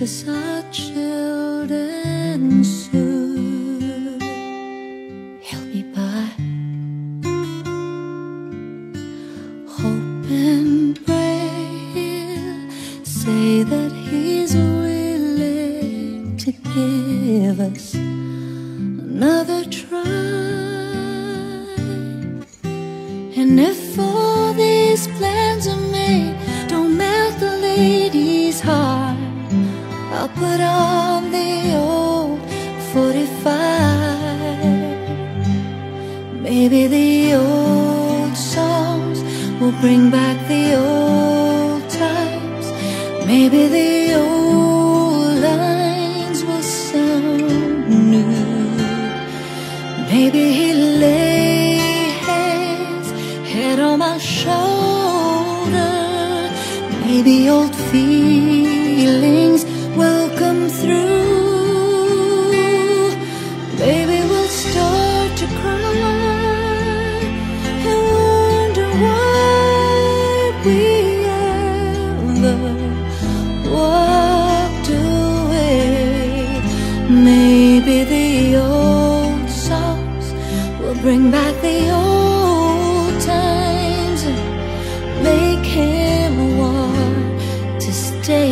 as our children soon. He'll be by. Hope and pray, say that he's willing to give us another try. And if all these plans are made don't melt the lady's heart, I'll put on the old 45. Maybe the old songs will bring back the old times. Maybe the old lines will sound new. Maybe he'll lay his head on my shoulder. Maybe old feelings will come through. Maybe we'll start to cry and wonder why we ever walked away. Maybe the old songs will bring back the old times and make him want to stay.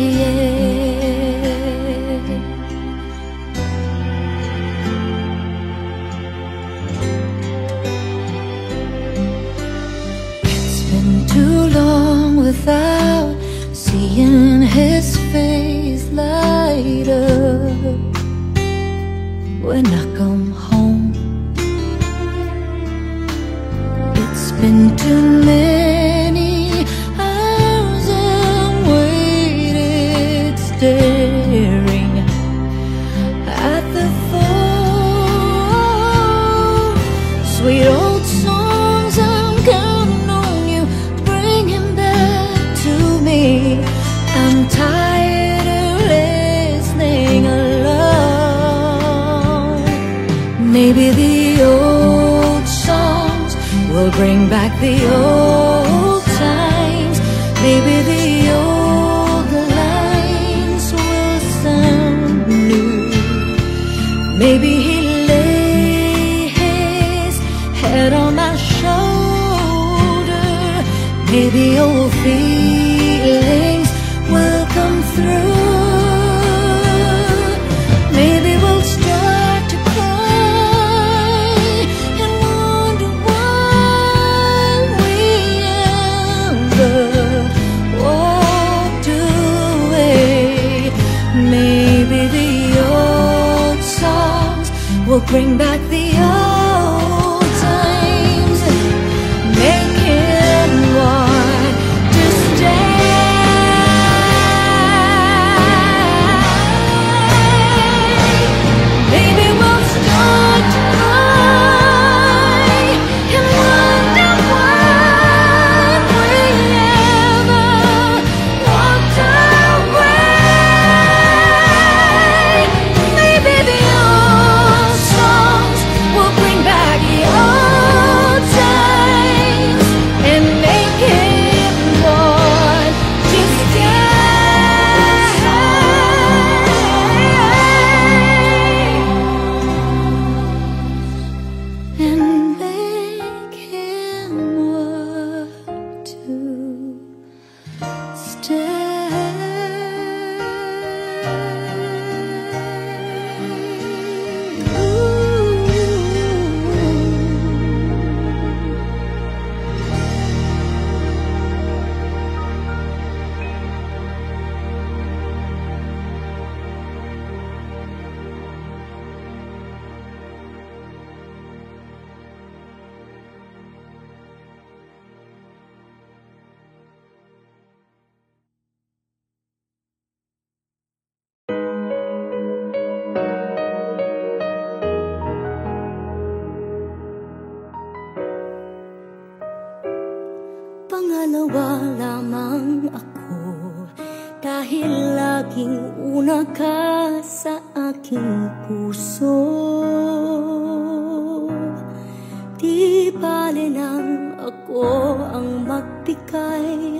It's been too long without seeing his face light up when I come home. It's been too many hours I'm waited staring at the phone. Sweet old songs, I'm counting on you to bring him back to me. I'm tired of listening alone. Maybe the old songs will bring back the old times. Maybe the old lines will sound new. Maybe he'll lay his head on my shoulder. Maybe old feelings will come through. Maybe we'll start to cry and wonder why we ever walked away. Maybe the old songs will bring back the old times and make him want to stay. Maybe we'll start to cry and wonder why we ever walked away. Maybe the old songs will bring back the old times and make him want to stay. And make him want to pangalawa lamang ako, dahil laging una ka sa aking puso. Di bale lang ako ang magbigay,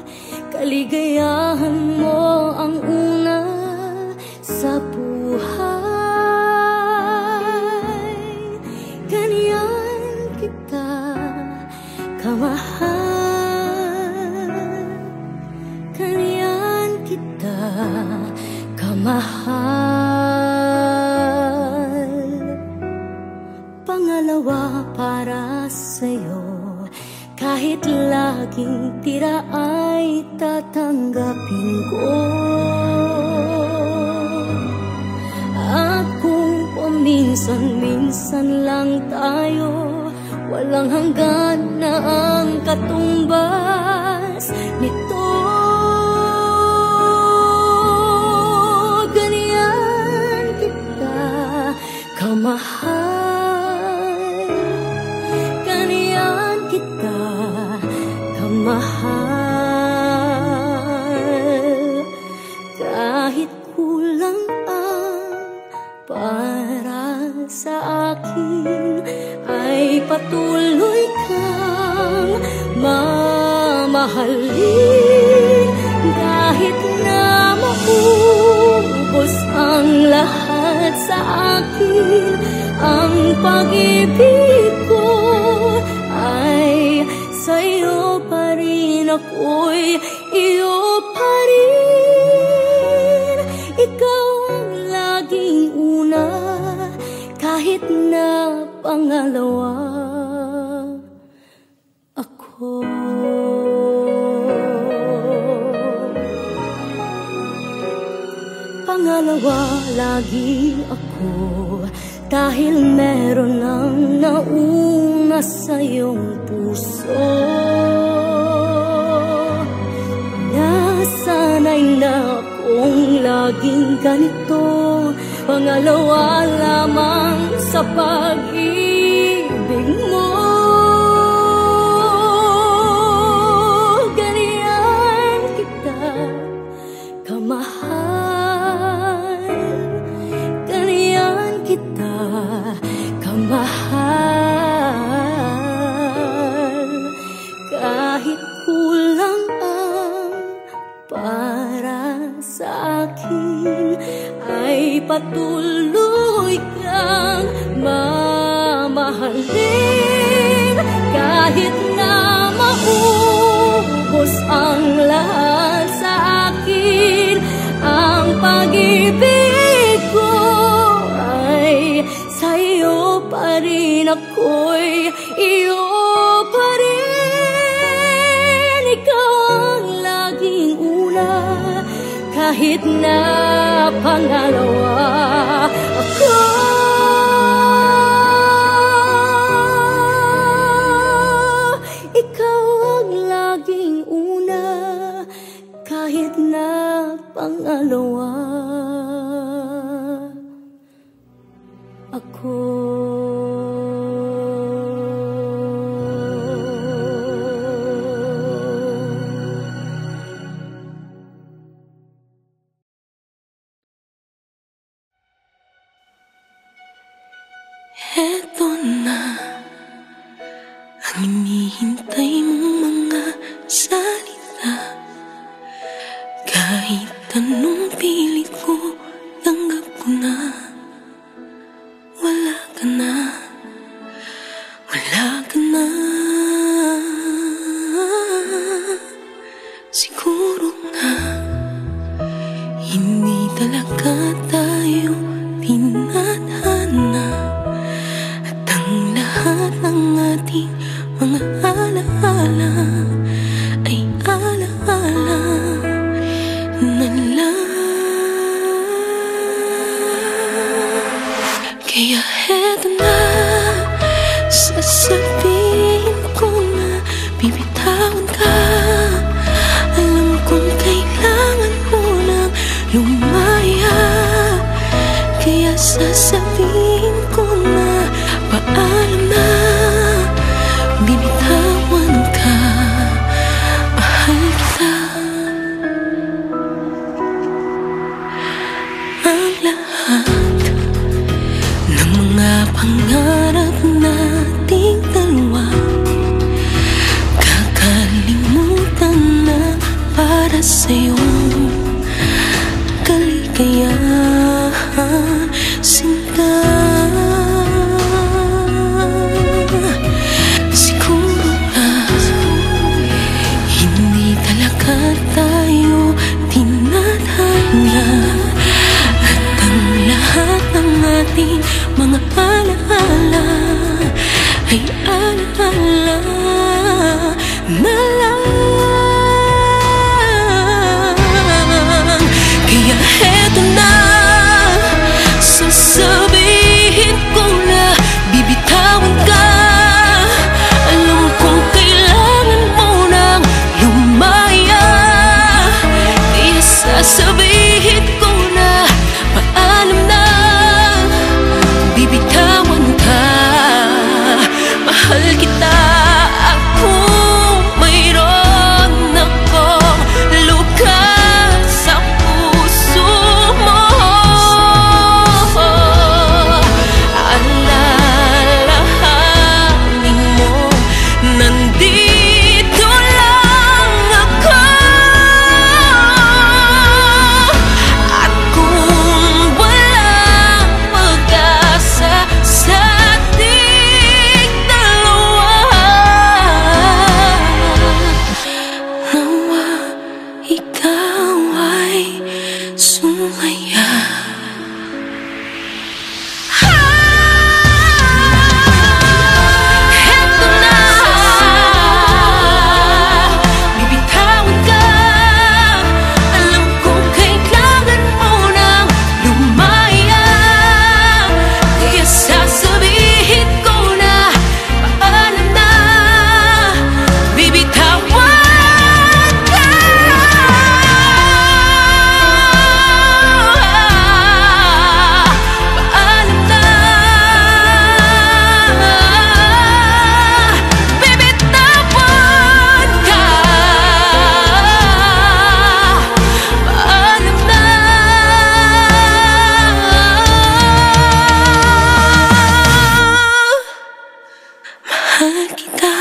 kaligayahan mo ang una kamahal. Pangalawa para sa'yo, kahit laging tira ay tatanggapin ko. At kung paminsan-minsan lang tayo, walang hanggan na ang katumbas nito. Ganyan kita kamahal, ganyan kita kamahal. Kahit kulang ang para sa akin, ay patuloy kang mamahalin. Kahit na maubos ang lahat sa akin, ang pag-ibig ko ay sa'yo pa rin, ako'y iyo pa rin. Ikaw ang laging una, kahit na pangalawa ako. Pangalawa lagi ako, dahil meron ng nauna sa iyong puso. Nasanay na akong laging ganito, pangalawa lamang sa pag-ibig mo. Ganyan kita kamahal, ganyan kita kamahal. Kahit kulang ang para sa akin, ay patuloy kang mamahalin. Kahit na maubos ang lahat sa akin, ang pag-ibig ko ay sa'yo pa rin, ako'y iyo pa rin. Ikaw ang laging una, kahit na pangalawa ako. Ikaw ang laging una, kahit na pangalawa ako. Eto na ang hinihintay mong mga salita. Kahit anong pilit ko, tanggap ko na. Wala ka na, wala ka na. Siguro nga hindi talaga tayo tinadhana, at ang lahat ng ating mga alaala ay alaala na lang. Kaya heto na, sasabihin ko na bibitawan ka. Alam kong kailangan mo nang lumaya, kaya sasabihin ko na paalam na. Bibitawan ka, mahal kita. Ang lahat ng mga pangarap nating dalawa, kakalimutan na para sa'yo. Kaligayahan, sinta. Siguro nga hindi talaga tayo tinadhana, ating mga alaala ay alaala na lang. Kaya heto na, sasabihin ko na bibitawan ka. Alam kong kailangan mo nang lumaya, kaya sasabihin ko na paalam na, bibitawan ka. Mahal kita at kung mayroon akong luka sa puso mo, alalahanin mo nandito lang ako. At kung walang pag-asa sa ating dalawa, nawa ikaw ay sumaya. Heto na, bibitawan ka. Alam kong kailangan mo nang lumaya, kaya sasabihin ko na paalam na, bibitawan ka. Paalam na, bibitawan ka. Paalam na. Mahal kita.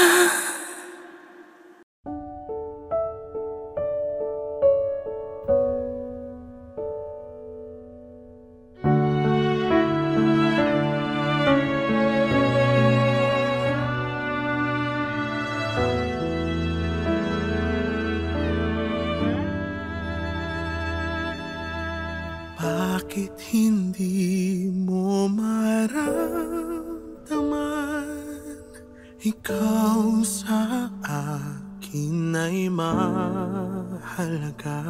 Bakit hindi mo maramdaman? Ikaw sa akin ay mahalaga.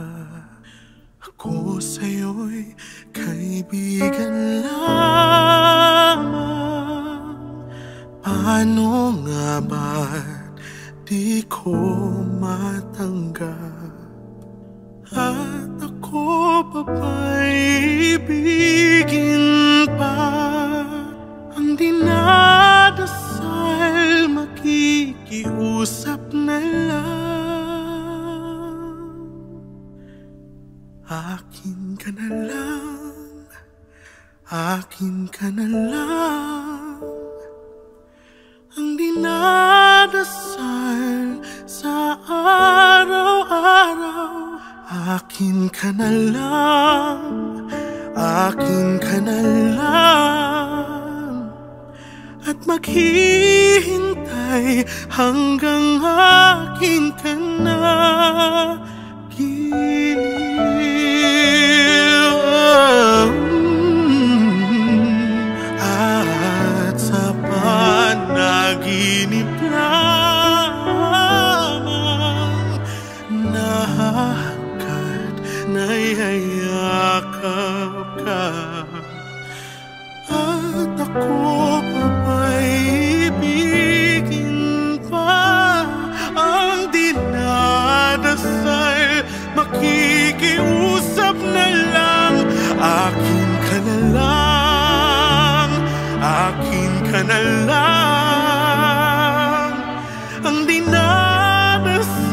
Ako sa'yo'y kaibigan lamang. Paano nga ba't di ko matanggap? At ako pa ba'y ibigin pa? Ang dinadasal makikiusap na lang. Akin ka na lang, akin ka na lang. Ang dinadasal sa araw-araw. Akin ka na lang, akin ka na lang. At maghihintay hanggang akin ka na giliw. At sa panaginip lamang nayayakap ka. At ako pa ba'y ibigin pa? Ang dinadasal makikiusap na lang. Akin ka na lang, akin ka na lang. Ang dinadasal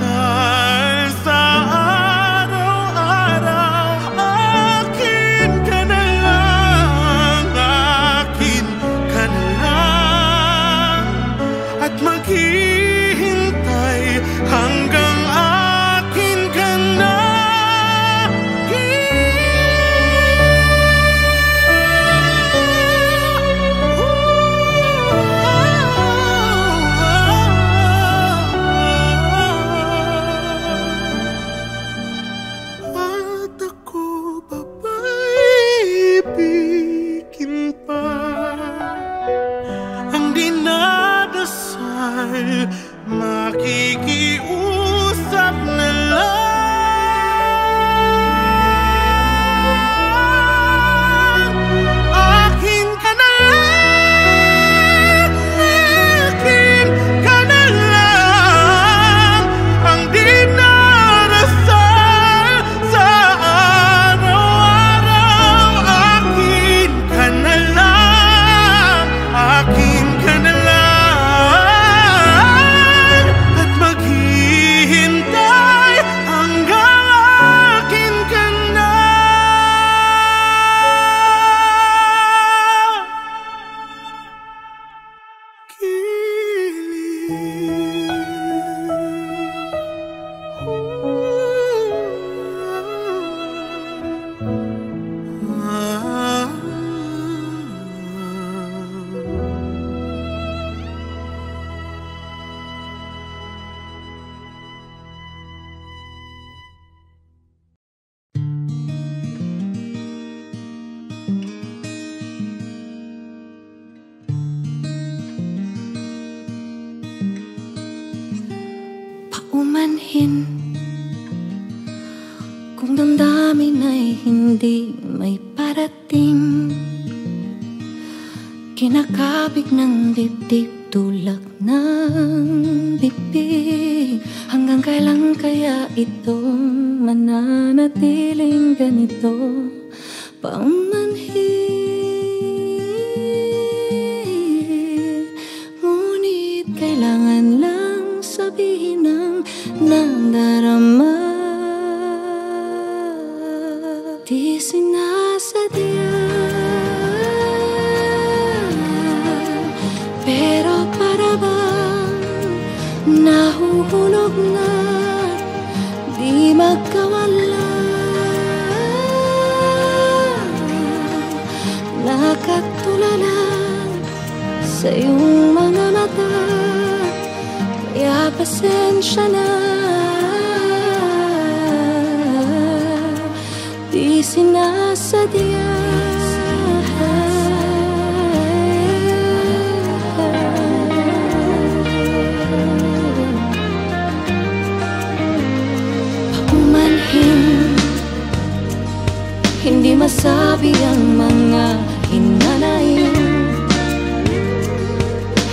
sa araw-araw. Akin ka na lang, akin ka paumanhin, kung damdamin ay hindi may parating, kinakabig ng dibdib tulak ng bibig. Hanggang kailan kaya ito mananatiling ganito? Paumanhin, ngunit kailangan lang sabihin ng nadarama. Di sinasadya, pero para bang nahuhulog na di magkawala. Nakatulala sa iyong mga mata, kaya pasensya na. Di sinasadya, paumanhin, hindi masabi ang mga hinanain.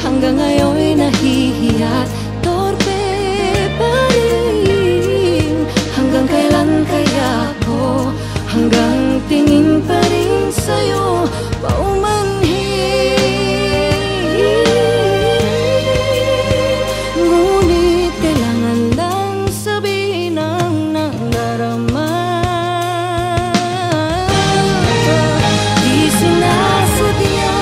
Hanggang ngayon'y nahihiya't torpe pa rin. Hanggang kailan kaya ako hanggang tingin pa rin sa'yo? Paumanhin, ngunit kailangan lang sabihin ang nadarama. Di sinasadya,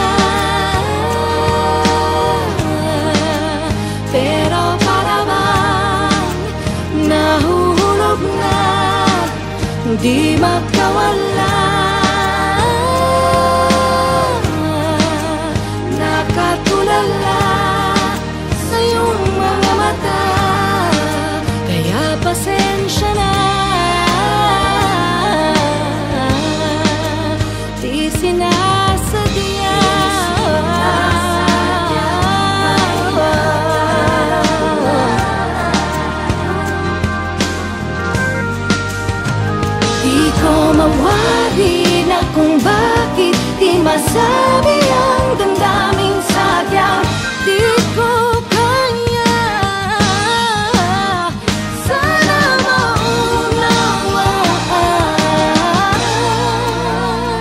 pero para bang nahuhulog na di magkawala. Nakatulala sa iyong mga mata, kaya pasensya na. Di sinasadya, di ko mawari na kung bakit di masabi ang damdaming sadyang di ko kaya. Sana maunawaan,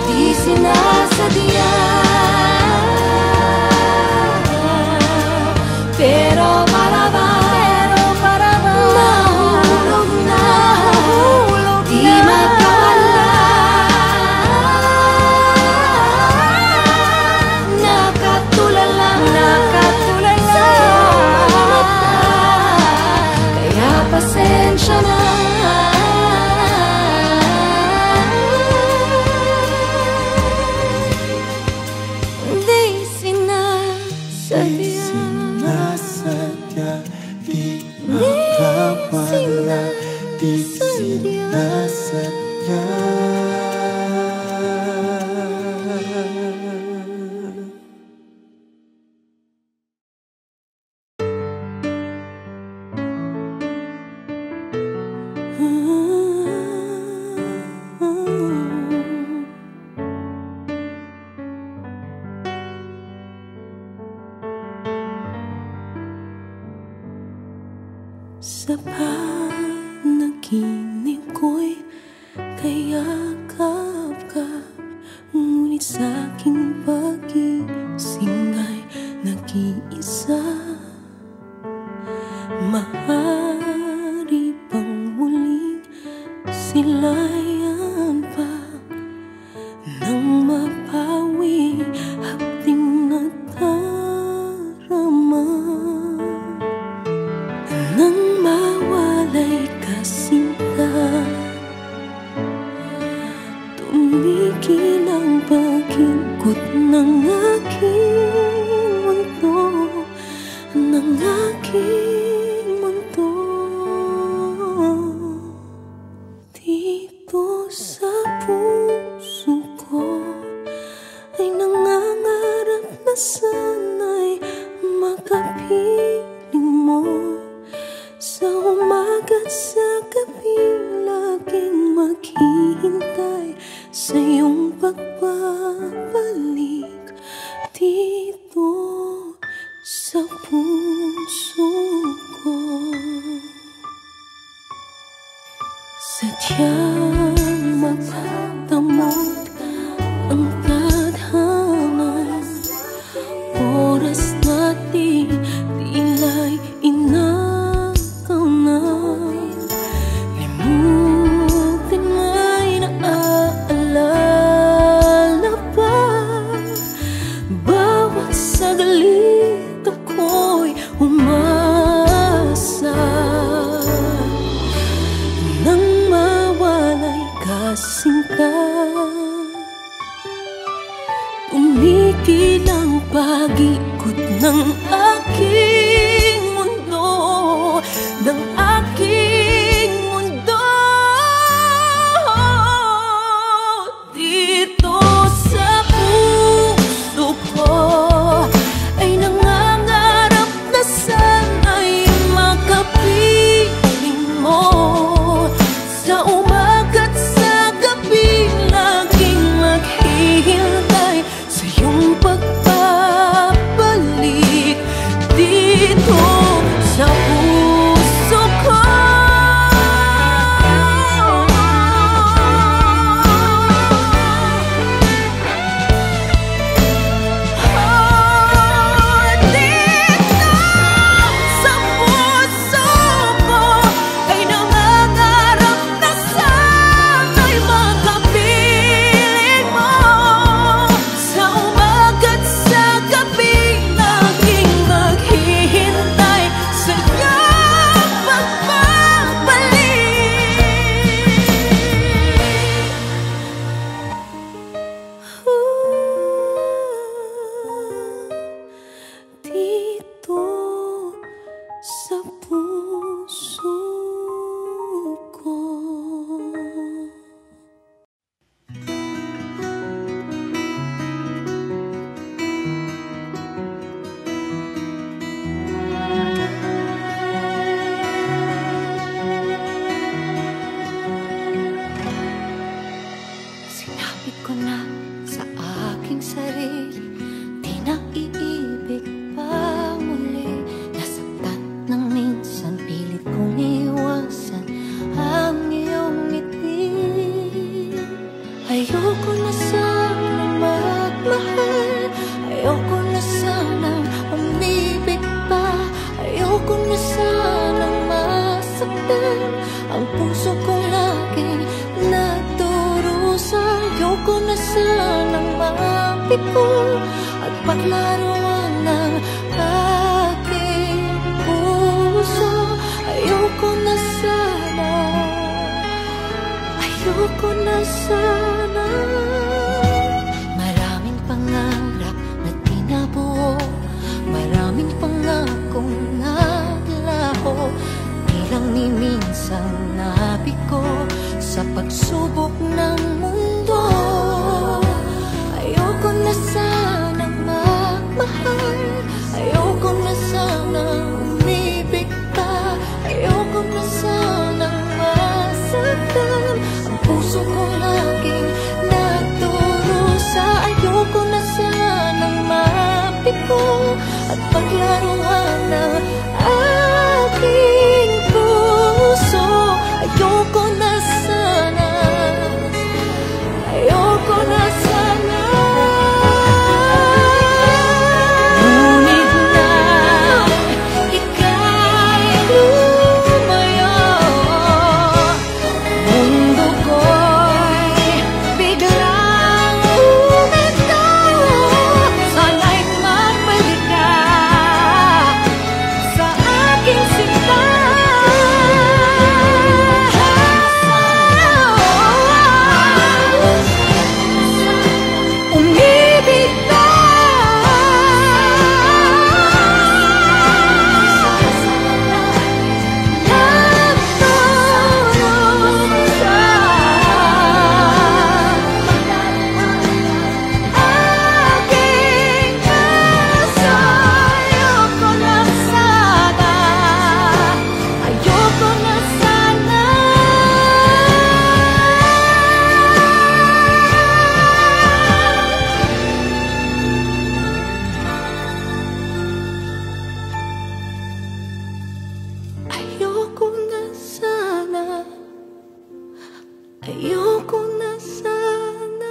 di sinasadya, pero para bang nahulog na di magkawala. Nakatulala sa mata, kaya pasensya na. Di sinasadya, Sinasadya, di makawala. Di sinasadya. Sa panaginip ko'y kayakap ka, ngunit sa'king pag-ising ay nag-iisa. Maaari bang muling silayan pa nang mapawi hapding nadarama? Nang mawalay ka sinta, tumigil ang pag-ikot ng aking mundo, ng aking mundo. Dito sa puso ko ay nangangarap na sana'y makapiling mo sa umaga't bagyang magdamot ang tadhana. Oras natin tila'y inagaw na. Limutin mo'y naaalala pa. Bawat saglit ako'y umasa nang mawalay kasinta. Tumigil ang pag-ikot ng aking mundo, ng aking mundo. Dito sa puso ko ay nangangarap na sana'y makapiling mo. Sa umaga't sa gabi laging maghihintay sa iyong pagbabalik. Dito sa puso ko ay nangangarap na sana'y makapiling mo. Sa umaga't sa gabi laging maghihintay sa iyong pagbabalik. Dito sa puso ko. Sinabi ko na sa aking sarili, di na iibig pa muli. Nasaktan ng minsan, pilit kong iwasan ang iyong ngiti. Ayoko na sanang magmahal, ayoko na sanang umibig pa. Ayoko na sanang masaktan ang puso kong laging nagdurusa. Ayoko na sanang mapiko at paglaruan ng aking puso. Ayoko na sana, ayoko na sana. Maraming pangarap na di nabuo, maraming pangakong naglaho. Di lang ni minsan nabigo sa pagsubok ng mundo. Ayoko na sanang magmahal, ayoko na sanang umibig pa. Ayoko na sanang masaktan ang puso ko laging nagdurusa. Ayoko na sanang mabigo at paglaruan ng aking puso. Ayoko na sana, ayoko na sana. Ngunit na ika'y lumayo, mundo ko'y biglang umitaw. Sana'y magbalik ka sa ayoko na sana.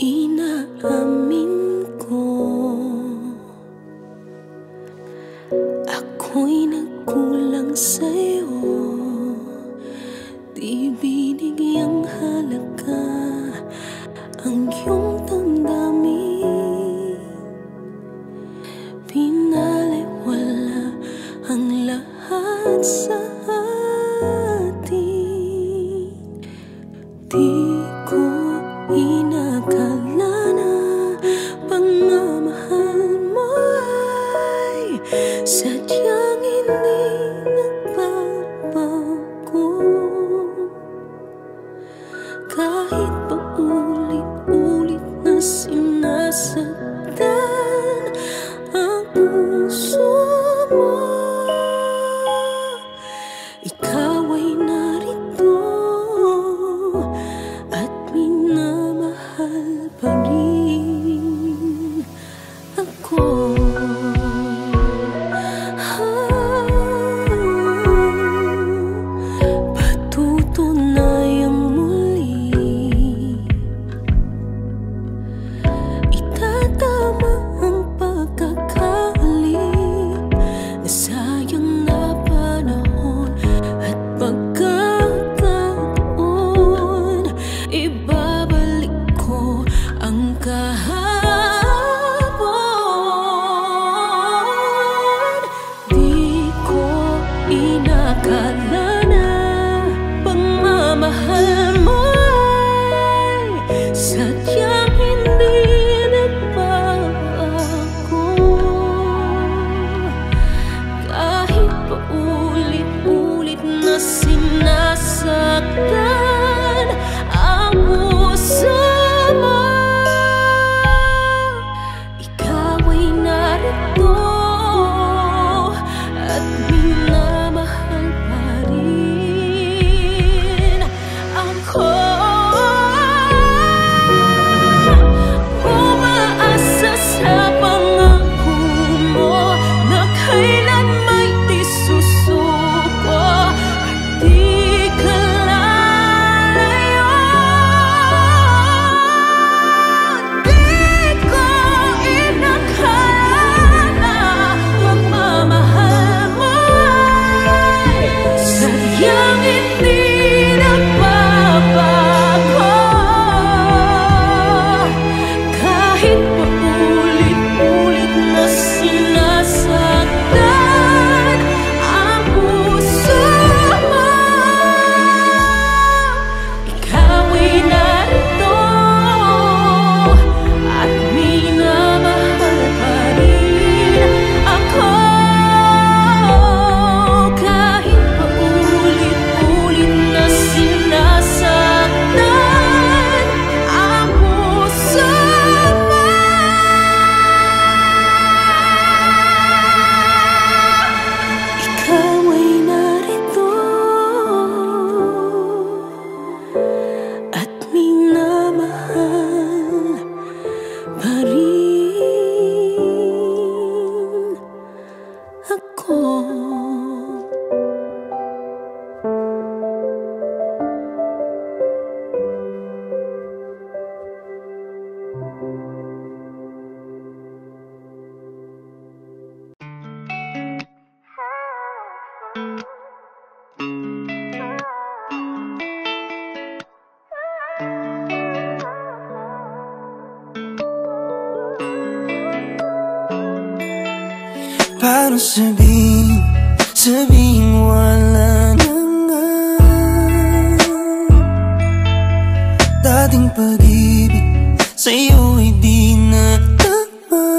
Inaamin ko, ako'y nagkulang sa'yo. Di binigyang halaga ang iyong damdamin. Pinaliwala ang lahat sa atin. Di ko inakala na pagmamahal mo ay sadyang hindi nagbabago. Kahit pa ulit-ulit na sinasaktan ang puso mo, ikaw ay narito at minamahal pa rin ako. Patutunayang muli, itatama ang pagkakali na sayang na panahon at pagkakataon. Ibabalik ko ang kahapon. Di ko inakala na pagmamahal mo ay sadyang hindi nagbabago. Kahit pa ulit-ulit na sinasaktan ang puso mo, ikaw ay narito at minamahal pa rin ako. Umaasa sa pangako mo na kailan may di susuko at di ka lalayo. Di ko inakala na magmamahal mo ay sadyang hindi nagbabago. Kahit pa ulit-ulit na sinasaktan ang puso mo, ikaw ay narito at minamahal pa rin ako. Kahit pa ulit-ulit na sinasaktan ang puso mo, ikaw ay narito at minamahal pa rin ako. Paano sabihin wala na nga dating pag-ibig sa'yo ay di na tama.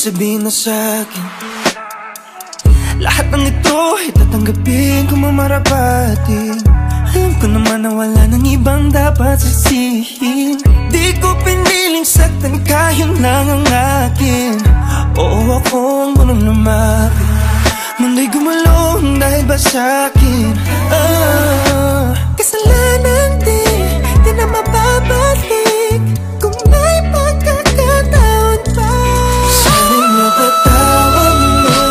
sabihin na sa'kin lahat ng ito ay tatanggapin kung mamarapatin. Alam ko naman na wala nang ibang dapat sisihin. Di ko piniling saktan ka, yun lang ang akin. Oo, ako ang munong lumapit. Mundo'y gumulong dahil ba sa'kin? Kasalanan di na mababalik. Kung may pagkakataon pa, sana'y mapatawad mo.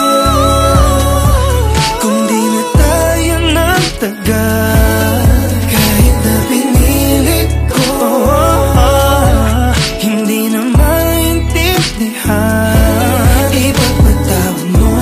Kung di na tayo nagtagal, kahit na pinilit ko, hindi na maintindihan. Ipagpatawad mo.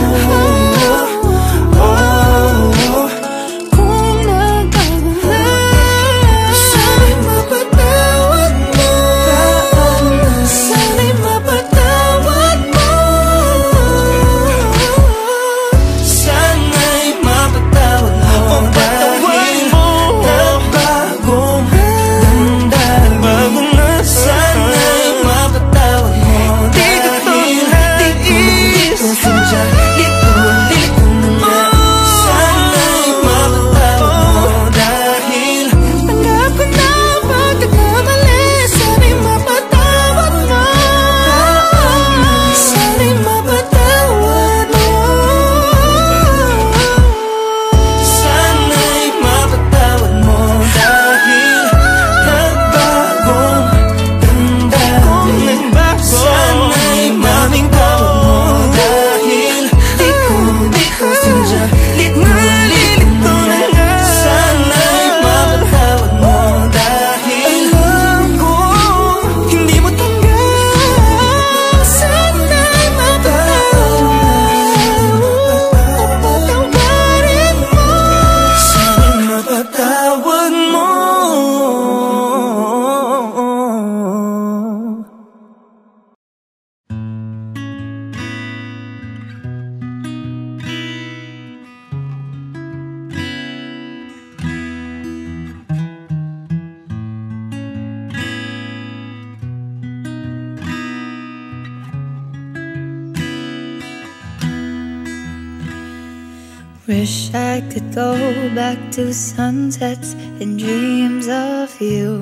Wish I could go back to sunsets and dreams of you.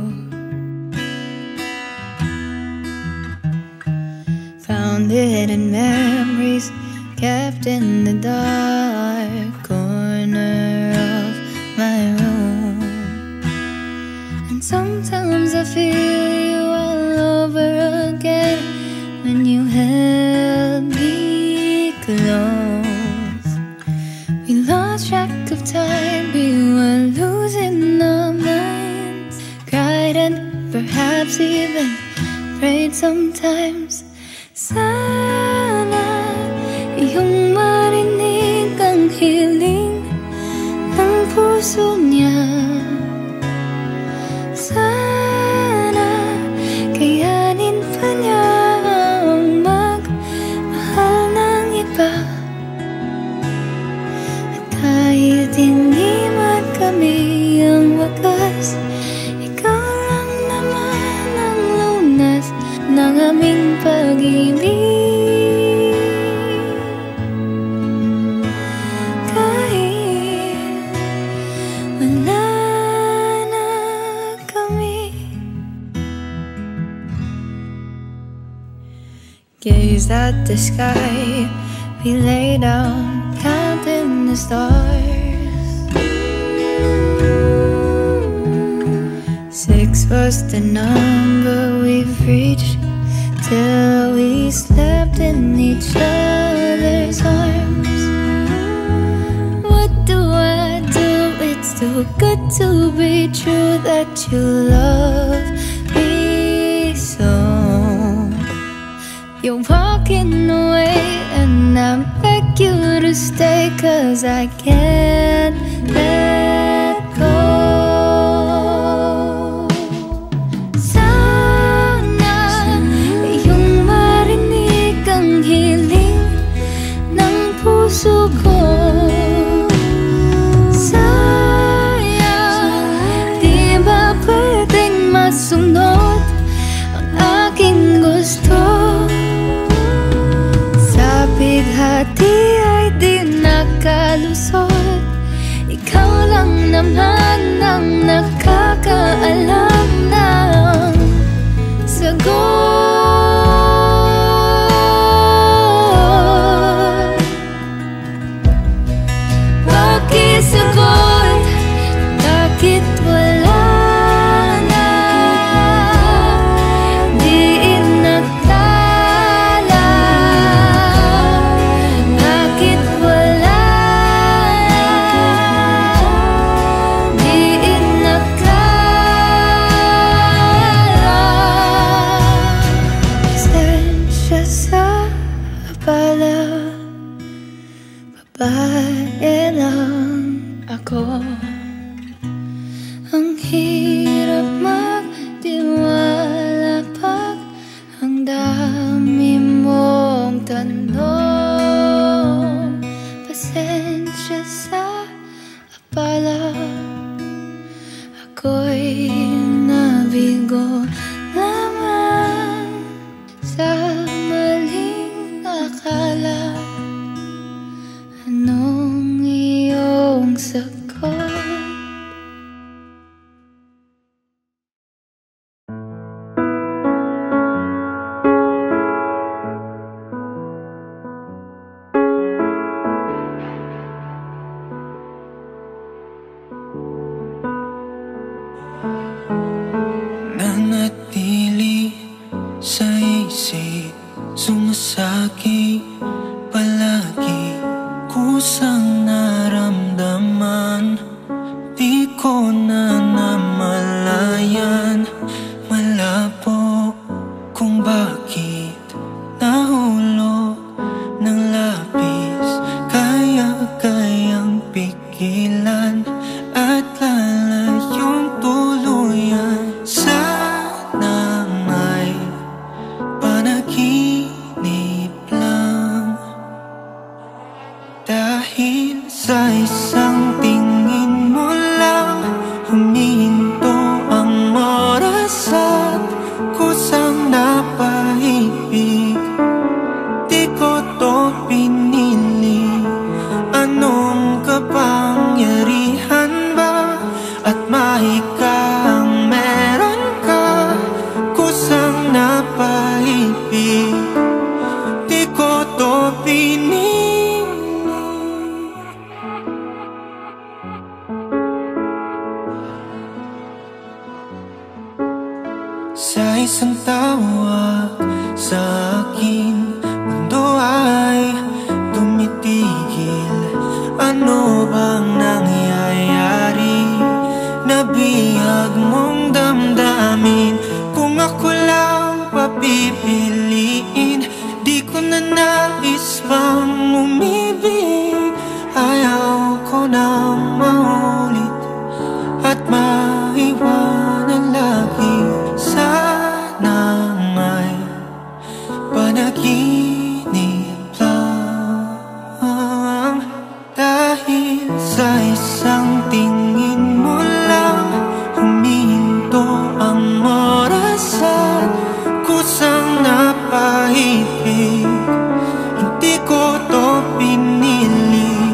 Found it in memories kept in the dark corner of my room. And sometimes I feel you all over again when you held me close. We lost track of time, we were losing our minds. Cried and perhaps even prayed sometimes. Sana iyong marinig ang hiling ng puso niya. Sana kayanin pa niya ang magmahal ng iba. Kahit hindi man kami ang wakas, ikaw lang naman ang lunas ng aming pag-ibig. Kahit wala na kami. Gaze at the sky, we lay down counting the stars. 6 was the number we've reached till we slept in each other's arms. What do I do? It's too good to be true that you love me so. You're walking away and I beg you to stay, 'cause I can't let go. Sana iyong marinig ang hiling ng puso ko. Sayang, di ba pwedeng masunod ang aking gusto? kusang naramdaman, di ko na namalayan. Malabo kung bakit nahulog ng labis, kaya-kayang pigilan at lalayong tuluyan. Sana may panaginip lang, dahil sa isang tingin mo lang humihinto ang oras at kusang napaibig. Di ko to pinili, anong kapangyarihan ba at mahika ang meron ka, kusang napaibig. Di ko to pinili. Sa isang tawag sa akin, mundo ay tumitigil. Ano bang nangyayari? Nabihag mong damdamin. Kung ako lang papipiliin, di ko na nais pang umibig. Ayaw ko nang maulit at maiwanan lagi. Sana may panaginip lang, dahil sa isang tingin mo lang humihinto ang oras at kusang napaibig. Hindi ko to pinili,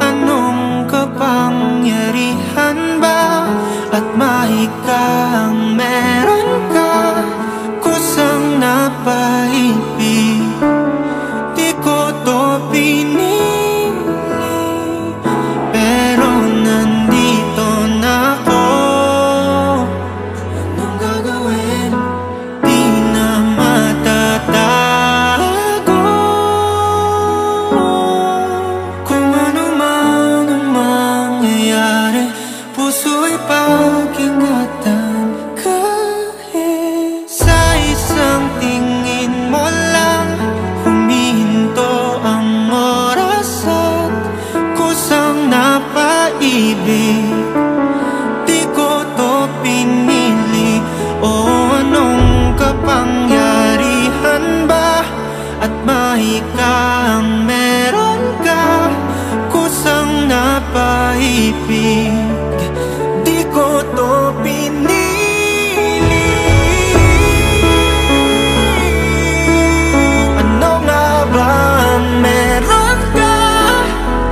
anong kapangyarihan ba at mahika ang meron ka, kusang napaibig. Di ko to pinili, pero nandito na ako. Anong gagawin? Di na matatago. Kung ano man ang mangyayari, puso'y pag-ingatan. Kahit sa isang tingin mo lang humihinto ang oras at kusang napaibig. Di ko to pinili, o anong kapangyarihan ba at mahika ang meron ka, kusang napaibig. Di ko to pinili. Ano nga ba ang meron ka,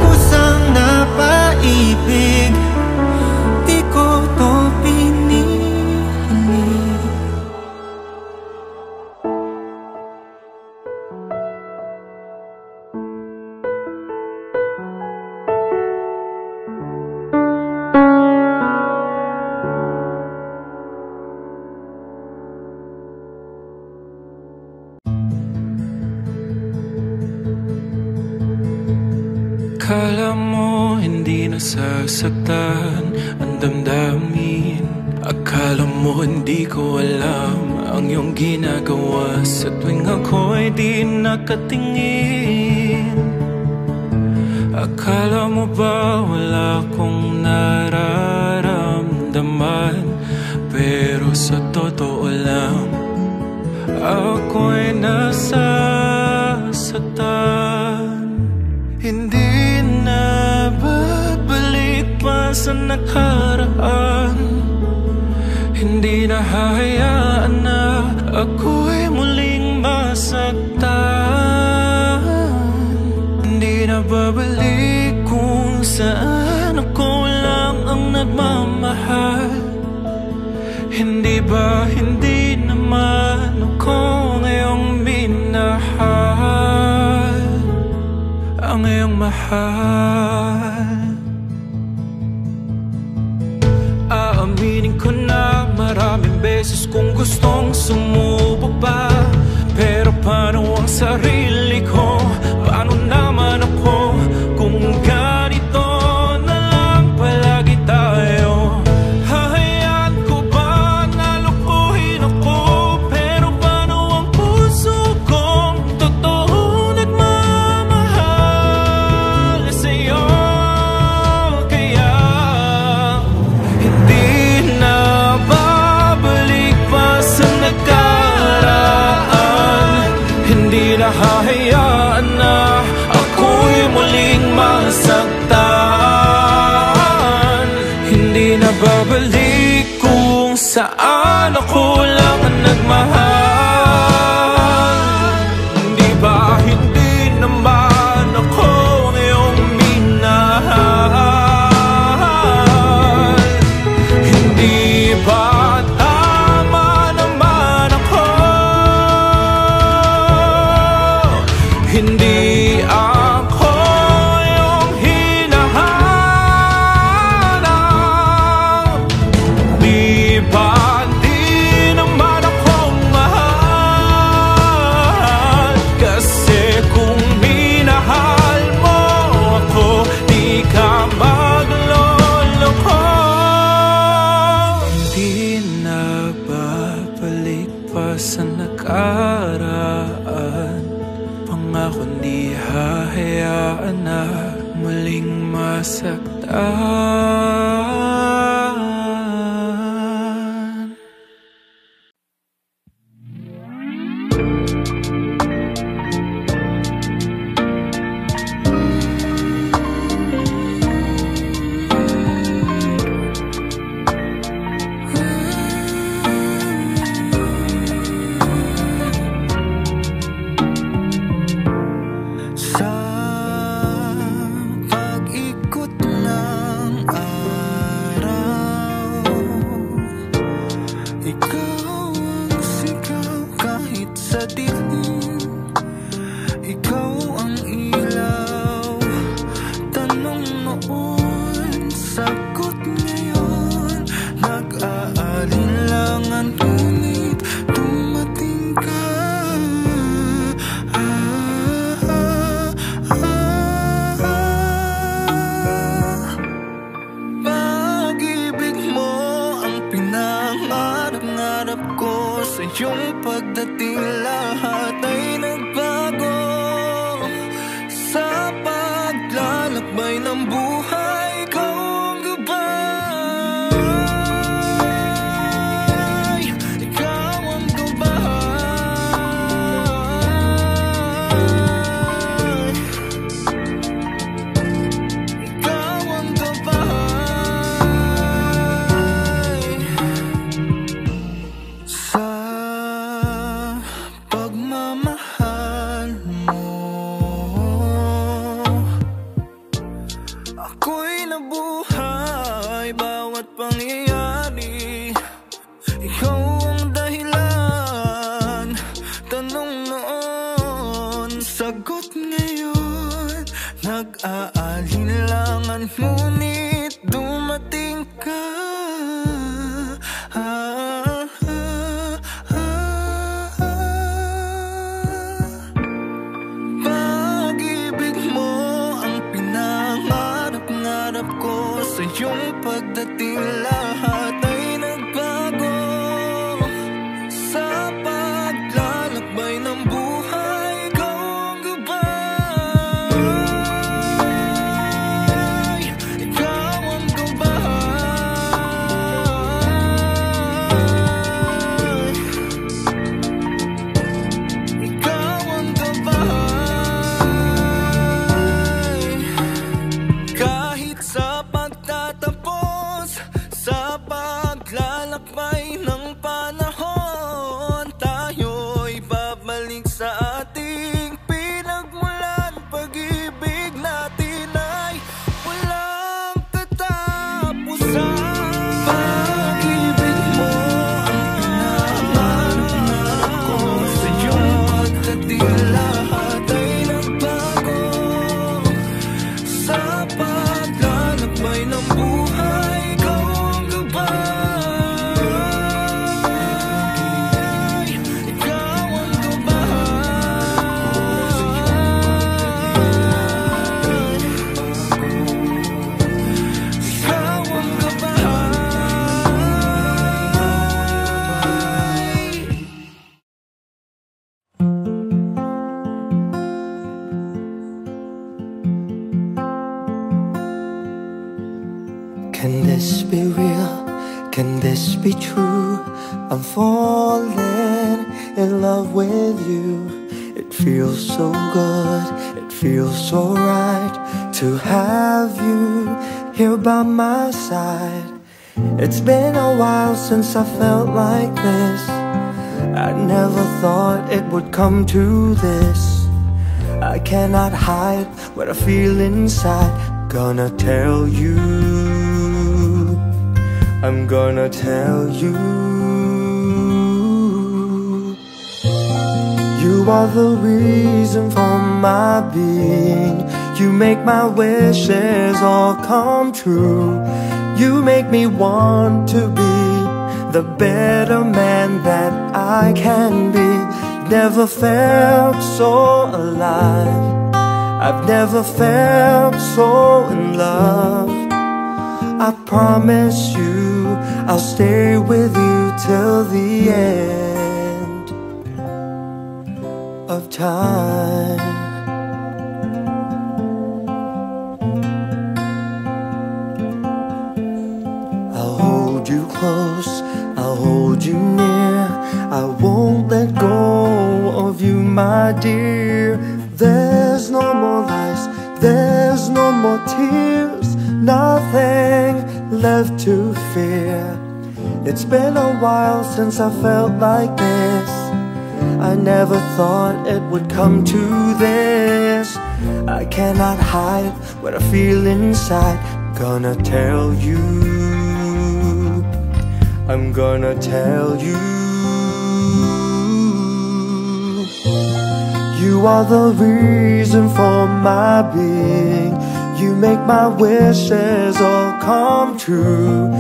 kusang napaibig. Di ko to pinili. Akala mo hindi nasasaktan ang damdamin. Akala mo hindi ko alam ang iyong ginagawa sa tuwing ako'y di nakatingin. Akala mo ba wala kong nararamdaman, pero sa totoo lang ako'y nasasaktan. Hindi na babalik pa sa nakaraan, hindi na hahayaan na ako'y muling masaktan. Hindi na babalik kung saan ako lang ang nagmamahal. Hindi ba hindi naman ako ngayong minahal ang iyong mahal? Aaminin ko na maraming beses kong gustong sumubok pa, pero paano ang sarili ko? Paano naman ako kung na babalik kung saan ako lang ang nagmahal. Di ba hindi naman ako ngayong minahal? Hindi ba tama naman ako? Hindi ako yung hinahanap. Di ba di naman akong mahal? Kasi kung minahal mo ako, di ka magloloko. Hindi na babalik pa sa nakaraan. Pangako di hahayaan na muling masaktan. Sa pag-ikot ng araw, ikaw ang sigaw kahit sa dilim. Ikaw ang ilaw, tanong noon, sagot ngayon. Nag-aalinlangan ngunit dumating ka. Pag-ibig mo ang pinangarap-ngarap ko. Sa iyong pagdating lahat ay nagbago. Sa paglalakbay ng buhay, ikaw ang gabay. Ikaw ang gabay. Ikaw ang gabay. Sa pagmamahal mo, ako'y nabuhay. Bawat pangyayari, ikaw ang dahilan. Tanong noon, sagot ngayon. Nag-aalinlangan ngunit dumating ka. Pag-ibig mo ang pinangarap-ngarap ko. Sa iyong pagdating lahat ay nagbago. Sa paglalakbay ng buhay, ikaw ang gabay. Ikaw ang gabay. Ikaw ang gabay. Kahit sa pagtatapos, sa paglalakbay ng panahon, tayo'y babalik sa ating pinagmulan. Pag-ibig natin ay walang katapusan. Pag-ibig mo ang pinangarap ko. Sa iyong pagdating lahat ay nagbago. Sa paglalakbay ng buhay, ikaw ang gabay. Ikaw ang Can this be real? Can this be true? I'm falling in love with you. It feels so good, it feels so right to have you here by my side. It's been a while since I felt like this. I never thought it would come to this. I cannot hide what I feel inside. Gonna tell you, I'm gonna tell you. You are the reason for my being. You make my wishes all come true. You make me want to be the better man that I can be. Never felt so alive. I've never felt so in love. I promise you I'll stay with you till the end of time. I'll hold you close, I'll hold you near. I won't let go of you, my dear. There's no more lies, there's no more tears, nothing left to fear. It's been a while since I felt like this. I never thought it would come to this. I cannot hide what I feel inside. Gonna tell you, I'm gonna tell you. You are the reason for my being. You make my wishes all come true.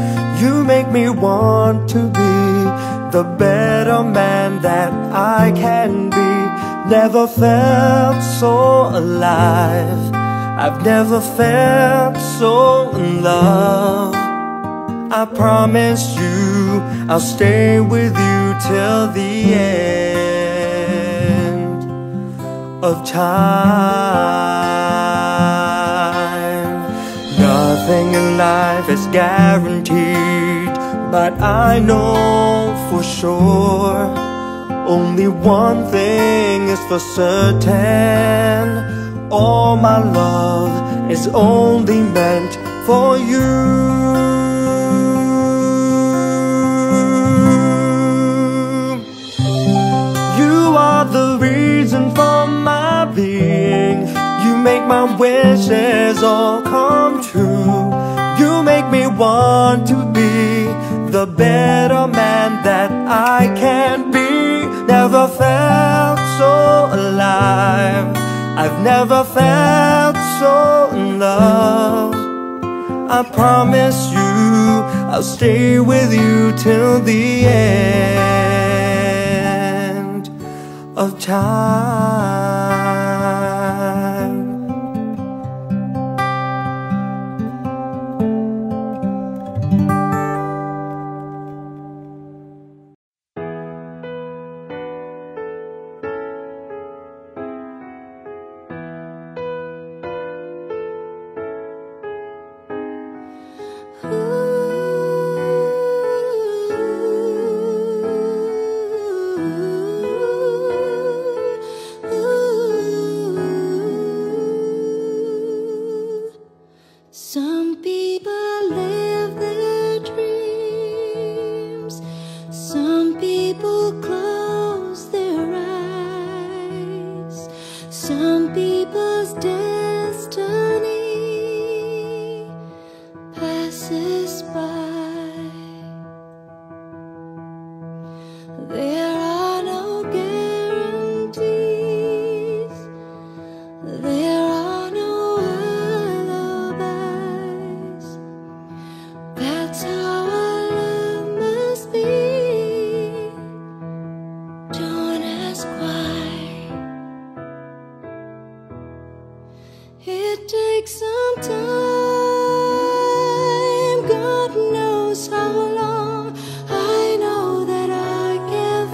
You make me want to be the better man that I can be. Never felt so alive. I've never felt so in love. I promise you I'll stay with you till the end of time. Nothing in life is guaranteed, but I know for sure only one thing is for certain. All my love is only meant for you. The reason for my being. You make my wishes all come true. You make me want to be the better man that I can be. Never felt so alive. I've never felt so in love. I promise you I'll stay with you till the end of time. Some people live their dreams. Some people close their eyes. Some people's destiny passes by. There are no guarantees. There are no alibis. That's how our love must be. Don't ask why. It takes some time. God knows how long. I know that I can't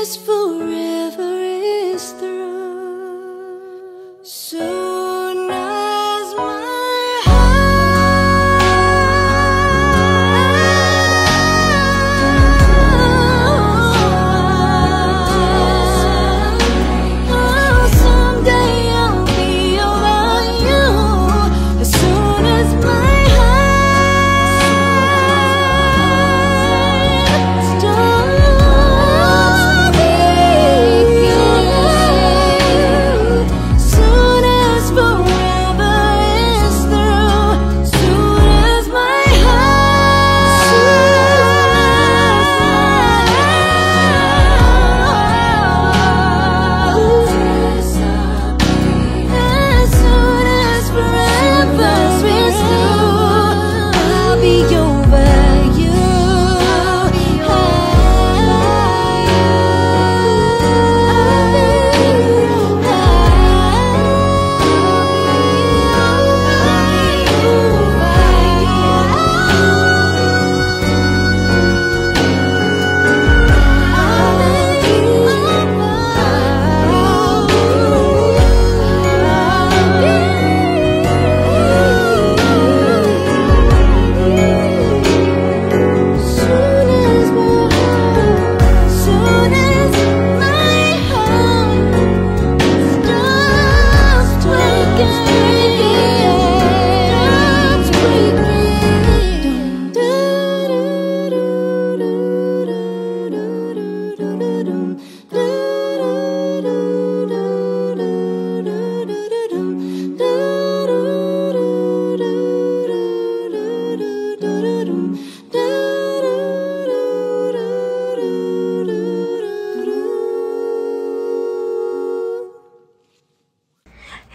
as forever is through, soon as my heart, someday I'll be over you, as soon as my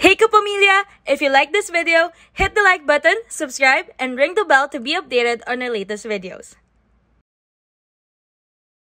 Hey Kapamilya! If you like this video, hit the like button, subscribe, and ring the bell to be updated on our latest videos.